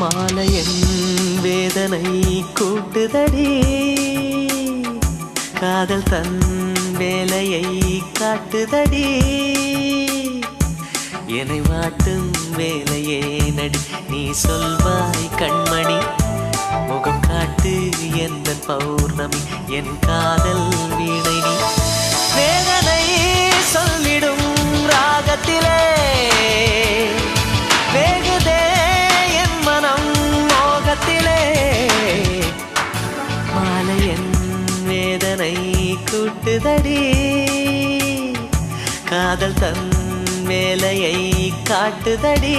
மாலையன் வேதனை கூட்டுதடி காதல் தன் வேலையை காட்டுதடி என்னை வாட்டும் வேலையே நடி நீ சொல்வாய் கண்மணி முகம் காட்டு எந்த பௌர்ணமி என் காதல் வீணை நீ வேதனை சொல்லிடும் ராகத்திலே வேகுதே என் மனம் மோகத்திலே மாலையன் வேதனை கூட்டுதடி காதல் தன் வேலையை காட்டுதடி